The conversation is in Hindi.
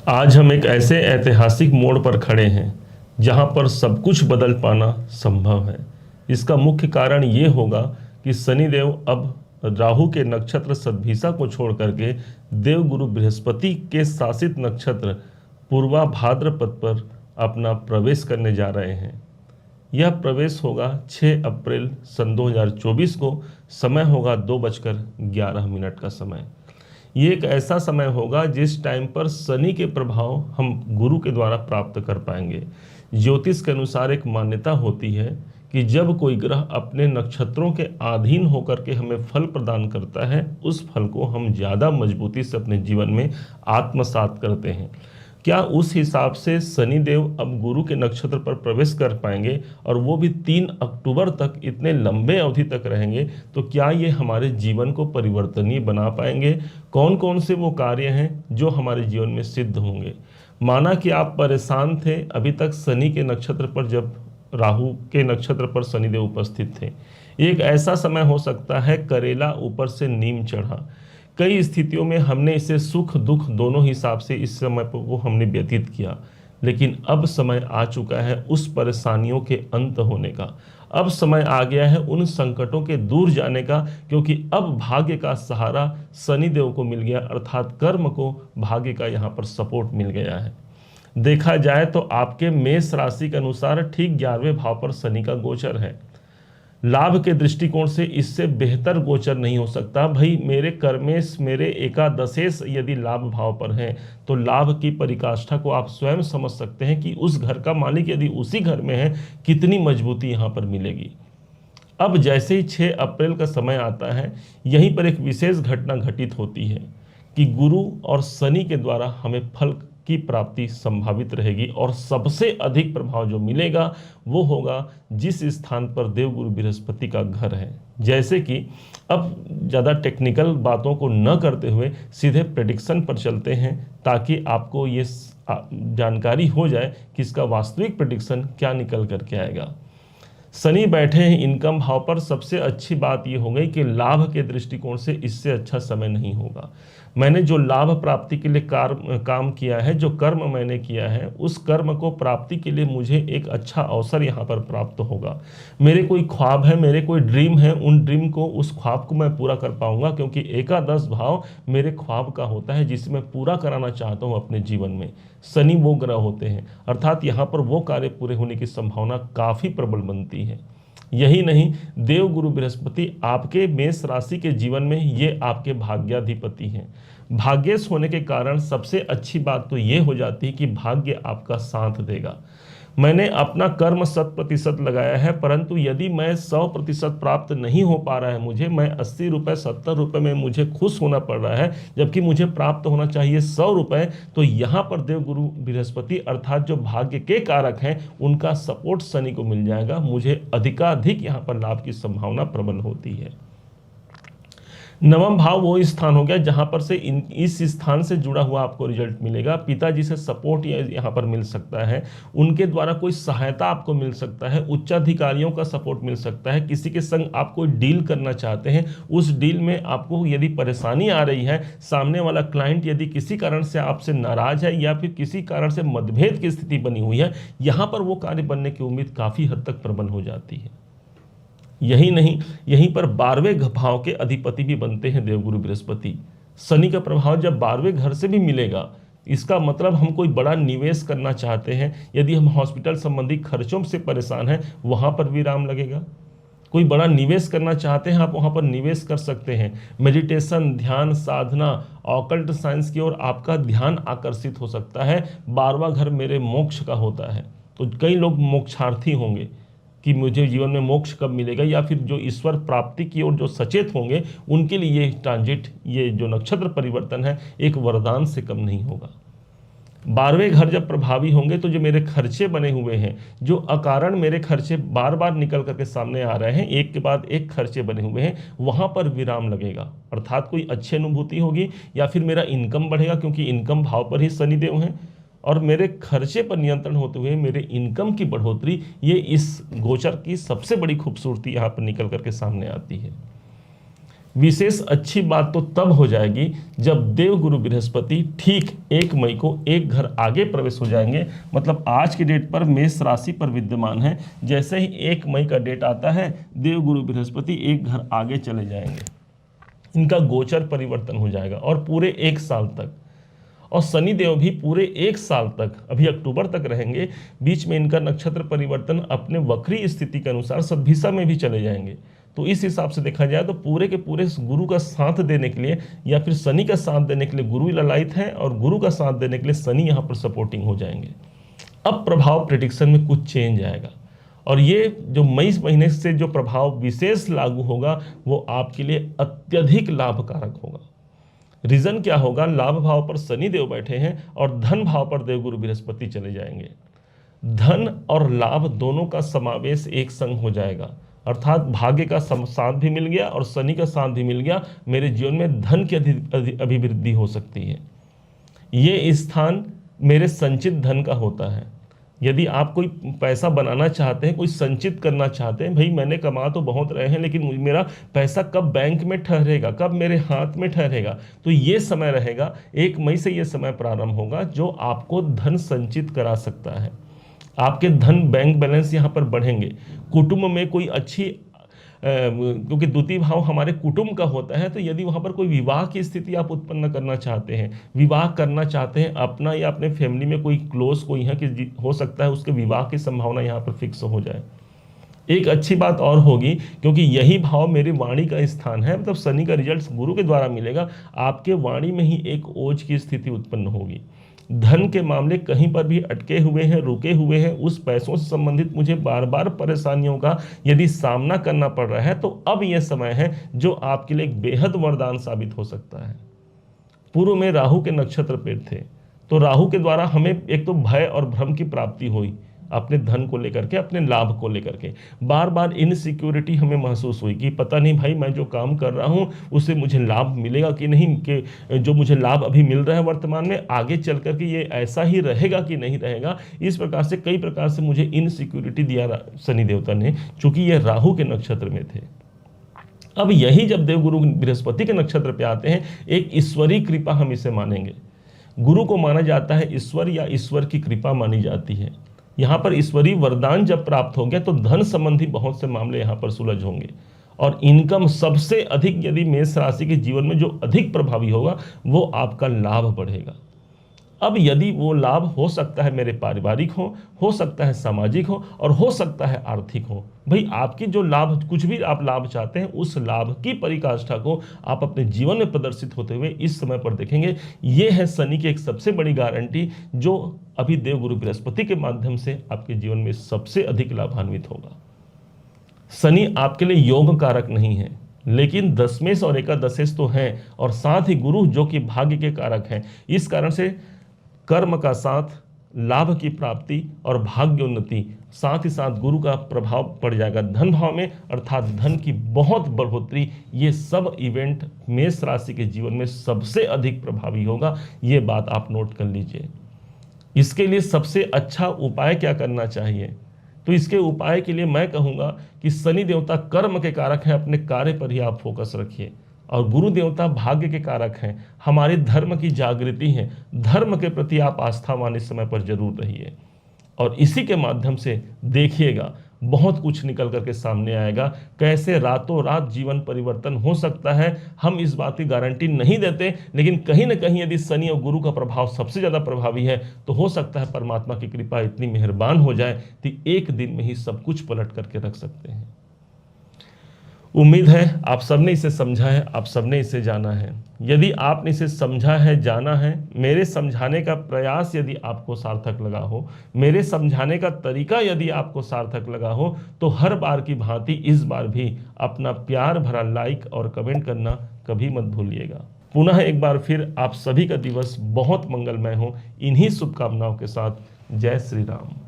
आज हम एक ऐसे ऐतिहासिक मोड़ पर खड़े हैं जहां पर सब कुछ बदल पाना संभव है। इसका मुख्य कारण ये होगा कि शनिदेव अब राहु के नक्षत्र सदभिषा को छोड़ करके देवगुरु बृहस्पति के शासित नक्षत्र पूर्वा भाद्रपद पर अपना प्रवेश करने जा रहे हैं। यह प्रवेश होगा 6 अप्रैल सन 2024 को। समय होगा 2:11 का समय। ये एक ऐसा समय होगा जिस टाइम पर शनि के प्रभाव हम गुरु के द्वारा प्राप्त कर पाएंगे। ज्योतिष के अनुसार एक मान्यता होती है कि जब कोई ग्रह अपने नक्षत्रों के अधीन होकर के हमें फल प्रदान करता है, उस फल को हम ज़्यादा मजबूती से अपने जीवन में आत्मसात करते हैं। क्या उस हिसाब से शनिदेव अब गुरु के नक्षत्र पर प्रवेश कर पाएंगे और वो भी 3 अक्टूबर तक इतने लंबे अवधि तक रहेंगे, तो क्या ये हमारे जीवन को परिवर्तनीय बना पाएंगे? कौन कौन से वो कार्य हैं जो हमारे जीवन में सिद्ध होंगे? माना कि आप परेशान थे अभी तक शनि के नक्षत्र पर, जब राहु के नक्षत्र पर शनिदेव उपस्थित थे। एक ऐसा समय हो सकता है करेला ऊपर से नीम चढ़ा। कई स्थितियों में हमने इसे सुख दुख दोनों हिसाब से इस समय को हमने व्यतीत किया, लेकिन अब समय आ चुका है उस परेशानियों के अंत होने का। अब समय आ गया है उन संकटों के दूर जाने का, क्योंकि अब भाग्य का सहारा शनिदेव को मिल गया, अर्थात कर्म को भाग्य का यहाँ पर सपोर्ट मिल गया है। देखा जाए तो आपके मेष राशि के अनुसार ठीक 11वें भाव पर शनि का गोचर है। लाभ के दृष्टिकोण से इससे बेहतर गोचर नहीं हो सकता। भाई मेरे कर्मेश, मेरे एकादशेश यदि लाभ भाव पर हैं तो लाभ की परिकाष्ठा को आप स्वयं समझ सकते हैं कि उस घर का मालिक यदि उसी घर में है, कितनी मजबूती यहाँ पर मिलेगी। अब जैसे ही 6 अप्रैल का समय आता है, यहीं पर एक विशेष घटना घटित होती है कि गुरु और शनि के द्वारा हमें फल की प्राप्ति संभावित रहेगी, और सबसे अधिक प्रभाव जो मिलेगा वो होगा जिस स्थान पर देवगुरु बृहस्पति का घर है। जैसे कि अब ज़्यादा टेक्निकल बातों को न करते हुए सीधे प्रेडिक्शन पर चलते हैं, ताकि आपको ये जानकारी हो जाए कि इसका वास्तविक प्रेडिक्शन क्या निकल करके आएगा। शनि बैठे हैं इनकम भाव पर। सबसे अच्छी बात यह हो गई कि लाभ के दृष्टिकोण से इससे अच्छा समय नहीं होगा। मैंने जो लाभ प्राप्ति के लिए काम किया है, जो कर्म मैंने किया है, उस कर्म को प्राप्ति के लिए मुझे एक अच्छा अवसर यहाँ पर प्राप्त होगा। मेरे कोई ख्वाब है, मेरे कोई ड्रीम है, उन ड्रीम को, उस ख्वाब को मैं पूरा कर पाऊंगा, क्योंकि एकादश भाव मेरे ख्वाब का होता है जिसे मैं पूरा कराना चाहता हूँ अपने जीवन में। शनि वो ग्रह होते हैं, अर्थात यहाँ पर वो कार्य पूरे होने की संभावना काफ़ी प्रबल बनती है। यही नहीं, देवगुरु बृहस्पति आपके मेष राशि के जीवन में ये आपके भाग्याधिपति हैं। भाग्येश होने के कारण सबसे अच्छी बात तो ये हो जाती है कि भाग्य आपका साथ देगा। मैंने अपना कर्म 100% लगाया है, परंतु यदि मैं 100% प्राप्त नहीं हो पा रहा है, मुझे, मैं 80 रुपये 70 रुपये में मुझे खुश होना पड़ रहा है, जबकि मुझे प्राप्त होना चाहिए 100 रुपये, तो यहाँ पर देवगुरु बृहस्पति अर्थात जो भाग्य के कारक हैं, उनका सपोर्ट शनि को मिल जाएगा। मुझे अधिकाधिक यहाँ पर लाभ की संभावना प्रबल होती है। नवम भाव वो स्थान हो गया जहां पर से इस स्थान से जुड़ा हुआ आपको रिजल्ट मिलेगा। पिताजी से सपोर्ट यहाँ पर मिल सकता है, उनके द्वारा कोई सहायता आपको मिल सकता है, उच्चाधिकारियों का सपोर्ट मिल सकता है। किसी के संग आप कोई डील करना चाहते हैं, उस डील में आपको यदि परेशानी आ रही है, सामने वाला क्लाइंट यदि किसी कारण से आपसे नाराज है या फिर किसी कारण से मतभेद की स्थिति बनी हुई है, यहाँ पर वो कार्य बनने की उम्मीद काफ़ी हद तक प्रबल हो जाती है। यही नहीं, यहीं पर 12वें भाव के अधिपति भी बनते हैं देवगुरु बृहस्पति। शनि का प्रभाव जब 12वें घर से भी मिलेगा, इसका मतलब हम कोई बड़ा निवेश करना चाहते हैं, यदि हम हॉस्पिटल संबंधी खर्चों से परेशान हैं, वहाँ पर विराम लगेगा। कोई बड़ा निवेश करना चाहते हैं, आप वहाँ पर निवेश कर सकते हैं। मेडिटेशन, ध्यान, साधना, ऑकल्ट साइंस की ओर आपका ध्यान आकर्षित हो सकता है। 12वां घर मेरे मोक्ष का होता है, तो कई लोग मोक्षार्थी होंगे कि मुझे जीवन में मोक्ष कब मिलेगा, या फिर जो ईश्वर प्राप्ति की ओर जो सचेत होंगे, उनके लिए ये ट्रांजिट, ये जो नक्षत्र परिवर्तन है, एक वरदान से कम नहीं होगा। 12वें घर जब प्रभावी होंगे तो जो मेरे खर्चे बने हुए हैं, जो अकारण मेरे खर्चे बार बार निकल करके सामने आ रहे हैं, एक के बाद एक खर्चे बने हुए हैं, वहाँ पर विराम लगेगा। अर्थात कोई अच्छी अनुभूति होगी, या फिर मेरा इनकम बढ़ेगा, क्योंकि इनकम भाव पर ही शनिदेव हैं, और मेरे खर्चे पर नियंत्रण होते हुए मेरे इनकम की बढ़ोतरी, ये इस गोचर की सबसे बड़ी खूबसूरती यहाँ पर निकल करके सामने आती है। विशेष अच्छी बात तो तब हो जाएगी जब देवगुरु बृहस्पति ठीक 1 मई को एक घर आगे प्रवेश हो जाएंगे। मतलब आज की डेट पर मेष राशि पर विद्यमान है, जैसे ही 1 मई का डेट आता है देवगुरु बृहस्पति एक घर आगे चले जाएंगे, इनका गोचर परिवर्तन हो जाएगा और पूरे 1 साल तक। और शनिदेव भी पूरे 1 साल तक, अभी अक्टूबर तक रहेंगे, बीच में इनका नक्षत्र परिवर्तन अपने वक्री स्थिति के अनुसार सद्भिषा में भी चले जाएंगे। तो इस हिसाब से देखा जाए तो पूरे के पूरे गुरु का साथ देने के लिए या फिर शनि का साथ देने के लिए गुरु ललायित है और गुरु का साथ देने के लिए शनि यहाँ पर सपोर्टिंग हो जाएंगे। अब प्रभाव प्रेडिक्शन में कुछ चेंज आएगा और ये जो मई महीने से जो प्रभाव विशेष लागू होगा वो आपके लिए अत्यधिक लाभकारक होगा। रीजन क्या होगा? लाभ भाव पर शनि देव बैठे हैं और धन भाव पर देवगुरु बृहस्पति चले जाएंगे। धन और लाभ दोनों का समावेश एक संग हो जाएगा, अर्थात भाग्य का साथ भी मिल गया और शनि का साथ भी मिल गया। मेरे जीवन में धन की अभिवृद्धि हो सकती है। ये स्थान मेरे संचित धन का होता है। यदि आप कोई पैसा बनाना चाहते हैं, कोई संचित करना चाहते हैं, भाई मैंने कमा तो बहुत रहे हैं लेकिन मेरा पैसा कब बैंक में ठहरेगा, कब मेरे हाथ में ठहरेगा, तो ये समय रहेगा। 1 मई से ये समय प्रारंभ होगा जो आपको धन संचित करा सकता है। आपके धन बैंक बैलेंस यहाँ पर बढ़ेंगे। कुटुंब में कोई अच्छी क्योंकि द्वितीय भाव हमारे कुटुंब का होता है, तो यदि वहाँ पर कोई विवाह की स्थिति आप उत्पन्न करना चाहते हैं, विवाह करना चाहते हैं, अपना या अपने फैमिली में कोई क्लोज कोई है कि हो सकता है उसके विवाह की संभावना यहाँ पर फिक्स हो जाए। एक अच्छी बात और होगी, क्योंकि यही भाव मेरी वाणी का स्थान है, मतलब शनि का रिजल्ट गुरु के द्वारा मिलेगा, आपके वाणी में ही एक ओज की स्थिति उत्पन्न होगी। धन के मामले कहीं पर भी अटके हुए हैं, रुके हुए हैं, उस पैसों से संबंधित मुझे बार बार परेशानियों का यदि सामना करना पड़ रहा है, तो अब यह समय है जो आपके लिए एक बेहद वरदान साबित हो सकता है। पूर्व में राहु के नक्षत्र पे थे, तो राहु के द्वारा हमें एक तो भय और भ्रम की प्राप्ति हुई, अपने धन को लेकर के, अपने लाभ को लेकर के बार बार इनसिक्योरिटी हमें महसूस हुई कि पता नहीं भाई मैं जो काम कर रहा हूँ उससे मुझे लाभ मिलेगा कि नहीं, कि जो मुझे लाभ अभी मिल रहा है वर्तमान में आगे चल कर के ये ऐसा ही रहेगा कि नहीं रहेगा। इस प्रकार से कई प्रकार से मुझे इनसिक्योरिटी दिया शनि देवता ने, चूंकि ये राहु के नक्षत्र में थे। अब यही जब देवगुरु बृहस्पति के नक्षत्र पे आते हैं, एक ईश्वरीय कृपा हम इसे मानेंगे। गुरु को माना जाता है ईश्वर या ईश्वर की कृपा मानी जाती है। यहाँ पर ईश्वरीय वरदान जब प्राप्त हो गया तो धन संबंधी बहुत से मामले यहाँ पर सुलझ होंगे और इनकम सबसे अधिक, यदि मेष राशि के जीवन में जो अधिक प्रभावी होगा वो आपका लाभ बढ़ेगा। अब यदि वो लाभ हो सकता है मेरे पारिवारिक हो सकता है सामाजिक हो और हो सकता है आर्थिक हो। भाई आपकी जो लाभ, कुछ भी आप लाभ चाहते हैं, उस लाभ की परिकाष्ठा को आप अपने जीवन में प्रदर्शित होते हुए इस समय पर देखेंगे। ये है शनि की एक सबसे बड़ी गारंटी, जो अभी देवगुरु बृहस्पति के माध्यम से आपके जीवन में सबसे अधिक लाभान्वित होगा। शनि आपके लिए योग कारक नहीं है, लेकिन दशमेश और एकादशेश तो हैं, और साथ ही गुरु जो कि भाग्य के कारक हैं। इस कारण से कर्म का साथ, लाभ की प्राप्ति और भाग्य उन्नति, साथ ही साथ गुरु का प्रभाव पड़ जाएगा धन भाव में, अर्थात धन की बहुत बढ़ोतरी। ये सब इवेंट मेष राशि के जीवन में सबसे अधिक प्रभावी होगा। ये बात आप नोट कर लीजिए। इसके लिए सबसे अच्छा उपाय क्या करना चाहिए? तो इसके उपाय के लिए मैं कहूँगा कि शनि देवता कर्म के कारक हैं, अपने कार्य पर ही आप फोकस रखिए, और गुरु देवता भाग्य के कारक हैं, हमारे धर्म की जागृति है। धर्म के प्रति आप आस्थावान इस समय पर जरूर रहिए, और इसी के माध्यम से देखिएगा बहुत कुछ निकल करके सामने आएगा। कैसे रातों रात जीवन परिवर्तन हो सकता है, हम इस बात की गारंटी नहीं देते, लेकिन कहीं ना कहीं यदि शनि और गुरु का प्रभाव सबसे ज़्यादा प्रभावी है तो हो सकता है परमात्मा की कृपा इतनी मेहरबान हो जाए कि एक दिन में ही सब कुछ पलट करके रख सकते हैं। उम्मीद है आप सबने इसे समझा है, आप सबने इसे जाना है। यदि आपने इसे समझा है, जाना है, मेरे समझाने का प्रयास यदि आपको सार्थक लगा हो, मेरे समझाने का तरीका यदि आपको सार्थक लगा हो, तो हर बार की भांति इस बार भी अपना प्यार भरा लाइक और कमेंट करना कभी मत भूलिएगा। पुनः एक बार फिर आप सभी का दिवस बहुत मंगलमय हो। इन्हीं शुभकामनाओं के साथ जय श्री राम।